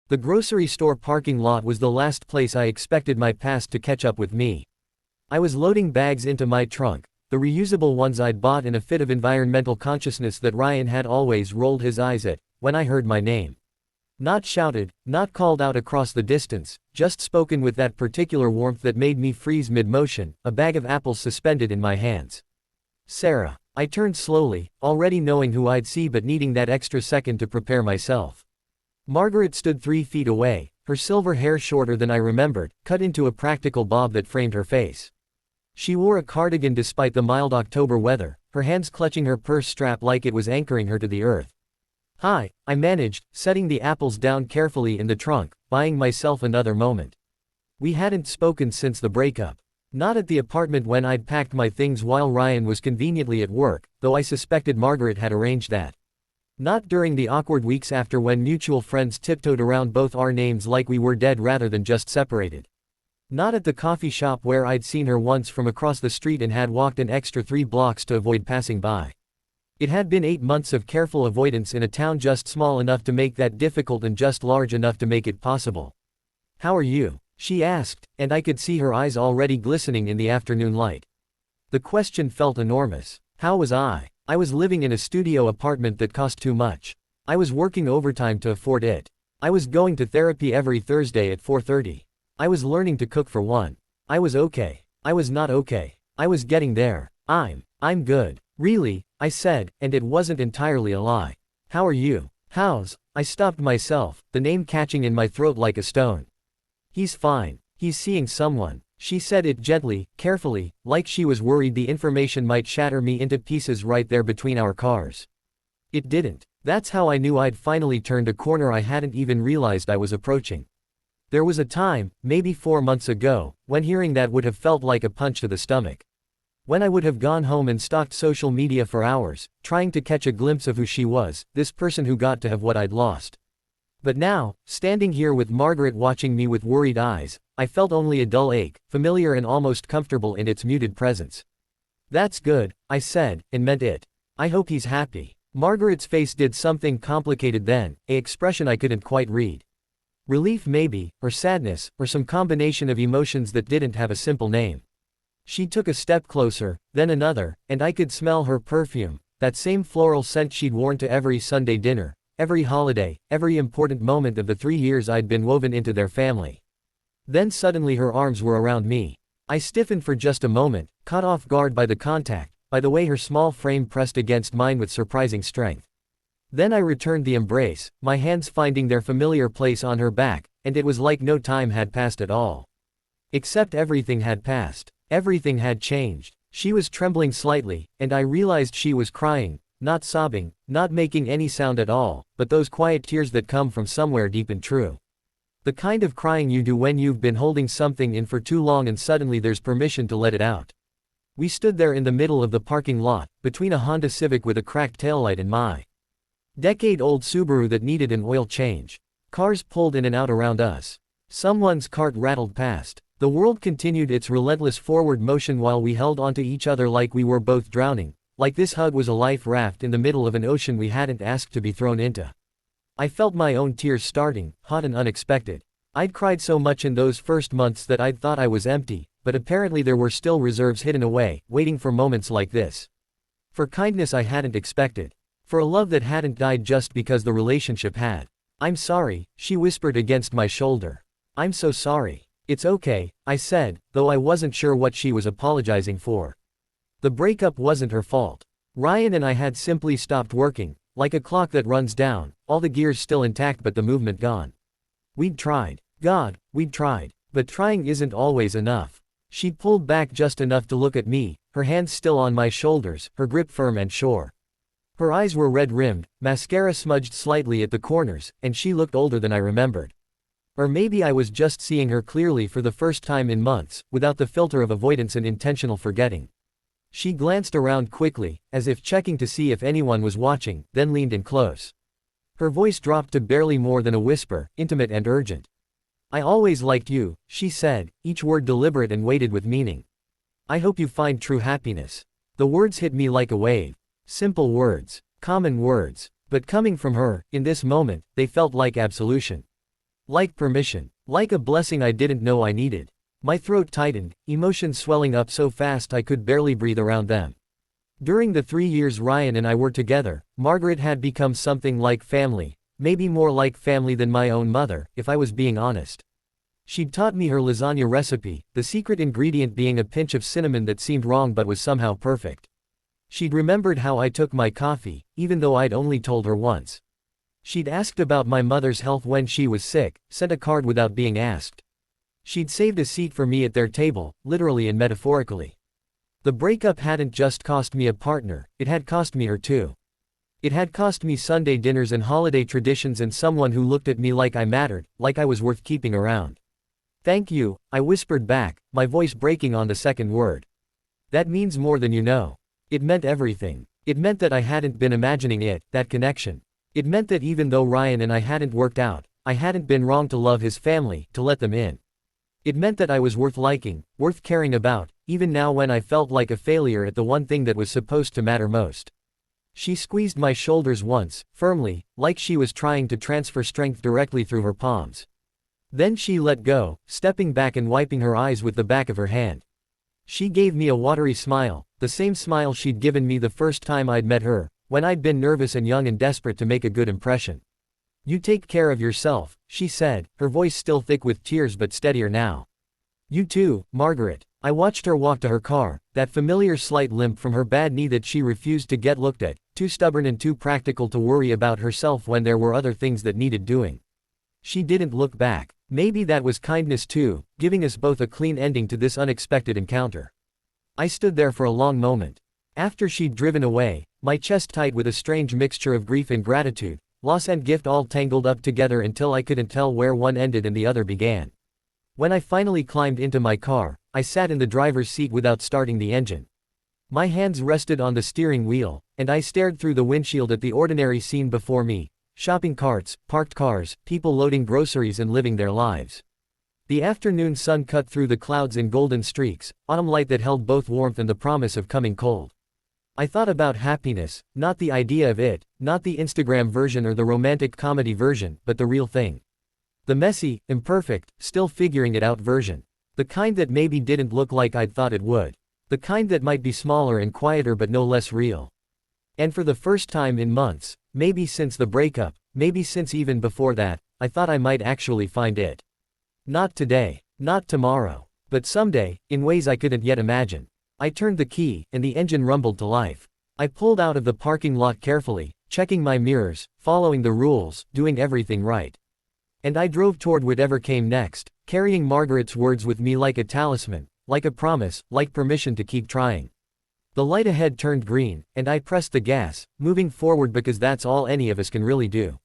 The grocery store parking lot was the last place I expected my past to catch up with me. I was loading bags into my trunk, the reusable ones I'd bought in a fit of environmental consciousness that Ryan had always rolled his eyes at, when I heard my name. Not shouted, not called out across the distance, just spoken with that particular warmth that made me freeze mid-motion, a bag of apples suspended in my hands. Sarah. I turned slowly, already knowing who I'd see but needing that extra second to prepare myself. Margaret stood 3 feet away, her silver hair shorter than I remembered, cut into a practical bob that framed her face. She wore a cardigan despite the mild October weather, her hands clutching her purse strap like it was anchoring her to the earth. "Hi," I managed, setting the apples down carefully in the trunk, buying myself another moment. We hadn't spoken since the breakup. Not at the apartment when I'd packed my things while Ryan was conveniently at work, though I suspected Margaret had arranged that. Not during the awkward weeks after when mutual friends tiptoed around both our names like we were dead rather than just separated. Not at the coffee shop where I'd seen her once from across the street and had walked an extra 3 blocks to avoid passing by. It had been 8 months of careful avoidance in a town just small enough to make that difficult and just large enough to make it possible. "How are you?" she asked, and I could see her eyes already glistening in the afternoon light. The question felt enormous. How was I? I was living in a studio apartment that cost too much. I was working overtime to afford it. I was going to therapy every Thursday at 4:30. I was learning to cook for one. I was okay. I was not okay. I was getting there. I'm good. Really, I said, and it wasn't entirely a lie. "How are you?" "How's?" I stopped myself, the name catching in my throat like a stone. "He's fine. He's seeing someone." She said it gently, carefully, like she was worried the information might shatter me into pieces right there between our cars. It didn't. That's how I knew I'd finally turned a corner I hadn't even realized I was approaching. There was a time, maybe 4 months ago, when hearing that would have felt like a punch to the stomach. When I would have gone home and stalked social media for hours, trying to catch a glimpse of who she was, this person who got to have what I'd lost. But now, standing here with Margaret watching me with worried eyes, I felt only a dull ache, familiar and almost comfortable in its muted presence. "That's good," I said, and meant it. "I hope he's happy." Margaret's face did something complicated then, an expression I couldn't quite read. Relief maybe, or sadness, or some combination of emotions that didn't have a simple name. She took a step closer, then another, and I could smell her perfume, that same floral scent she'd worn to every Sunday dinner, every holiday, every important moment of the 3 years I'd been woven into their family. Then suddenly her arms were around me. I stiffened for just a moment, caught off guard by the contact, by the way her small frame pressed against mine with surprising strength. Then I returned the embrace, my hands finding their familiar place on her back, and it was like no time had passed at all. Except everything had passed. Everything had changed. She was trembling slightly, and I realized she was crying, not sobbing, not making any sound at all, but those quiet tears that come from somewhere deep and true. The kind of crying you do when you've been holding something in for too long and suddenly there's permission to let it out. We stood there in the middle of the parking lot, between a Honda Civic with a cracked taillight and my decade-old Subaru that needed an oil change. Cars pulled in and out around us. Someone's cart rattled past. The world continued its relentless forward motion while we held onto each other like we were both drowning, like this hug was a life raft in the middle of an ocean we hadn't asked to be thrown into. I felt my own tears starting, hot and unexpected. I'd cried so much in those first months that I'd thought I was empty, but apparently there were still reserves hidden away, waiting for moments like this. For kindness I hadn't expected. For a love that hadn't died just because the relationship had. "I'm sorry," she whispered against my shoulder. "I'm so sorry." "It's okay," I said, though I wasn't sure what she was apologizing for. The breakup wasn't her fault. Ryan and I had simply stopped working, like a clock that runs down, all the gears still intact but the movement gone. We'd tried. God, we'd tried. But trying isn't always enough. She pulled back just enough to look at me, her hands still on my shoulders, her grip firm and sure. Her eyes were red-rimmed, mascara smudged slightly at the corners, and she looked older than I remembered. Or maybe I was just seeing her clearly for the first time in months, without the filter of avoidance and intentional forgetting. She glanced around quickly, as if checking to see if anyone was watching, then leaned in close. Her voice dropped to barely more than a whisper, intimate and urgent. "I always liked you," she said, each word deliberate and weighted with meaning. "I hope you find true happiness." The words hit me like a wave. Simple words, common words, but coming from her, in this moment, they felt like absolution. Like permission. Like a blessing I didn't know I needed. My throat tightened, emotions swelling up so fast I could barely breathe around them. During the 3 years Ryan and I were together, Margaret had become something like family, maybe more like family than my own mother, if I was being honest. She'd taught me her lasagna recipe, the secret ingredient being a pinch of cinnamon that seemed wrong but was somehow perfect. She'd remembered how I took my coffee, even though I'd only told her once. She'd asked about my mother's health when she was sick, sent a card without being asked. She'd saved a seat for me at their table, literally and metaphorically. The breakup hadn't just cost me a partner, it had cost me her too. It had cost me Sunday dinners and holiday traditions and someone who looked at me like I mattered, like I was worth keeping around. Thank you, I whispered back, my voice breaking on the second word. That means more than you know. It meant everything. It meant that I hadn't been imagining it, that connection. It meant that even though Ryan and I hadn't worked out, I hadn't been wrong to love his family, to let them in. It meant that I was worth liking, worth caring about, even now when I felt like a failure at the one thing that was supposed to matter most. She squeezed my shoulders once, firmly, like she was trying to transfer strength directly through her palms. Then she let go, stepping back and wiping her eyes with the back of her hand. She gave me a watery smile, the same smile she'd given me the first time I'd met her, when I'd been nervous and young and desperate to make a good impression. You take care of yourself, she said, her voice still thick with tears but steadier now. You too, Margaret. I watched her walk to her car, that familiar slight limp from her bad knee that she refused to get looked at, too stubborn and too practical to worry about herself when there were other things that needed doing. She didn't look back. Maybe that was kindness too, giving us both a clean ending to this unexpected encounter. I stood there for a long moment. After she'd driven away, my chest tight with a strange mixture of grief and gratitude, loss and gift all tangled up together until I couldn't tell where one ended and the other began. When I finally climbed into my car, I sat in the driver's seat without starting the engine. My hands rested on the steering wheel, and I stared through the windshield at the ordinary scene before me. Shopping carts, parked cars, people loading groceries and living their lives. The afternoon sun cut through the clouds in golden streaks, autumn light that held both warmth and the promise of coming cold. I thought about happiness, not the idea of it, not the Instagram version or the romantic comedy version, but the real thing. The messy, imperfect, still figuring it out version. The kind that maybe didn't look like I'd thought it would. The kind that might be smaller and quieter but no less real. And for the first time in months, maybe since the breakup, maybe since even before that, I thought I might actually find it. Not today, not tomorrow, but someday, in ways I couldn't yet imagine. I turned the key, and the engine rumbled to life. I pulled out of the parking lot carefully, checking my mirrors, following the rules, doing everything right. And I drove toward whatever came next, carrying Margaret's words with me like a talisman, like a promise, like permission to keep trying. The light ahead turned green, and I pressed the gas, moving forward because that's all any of us can really do.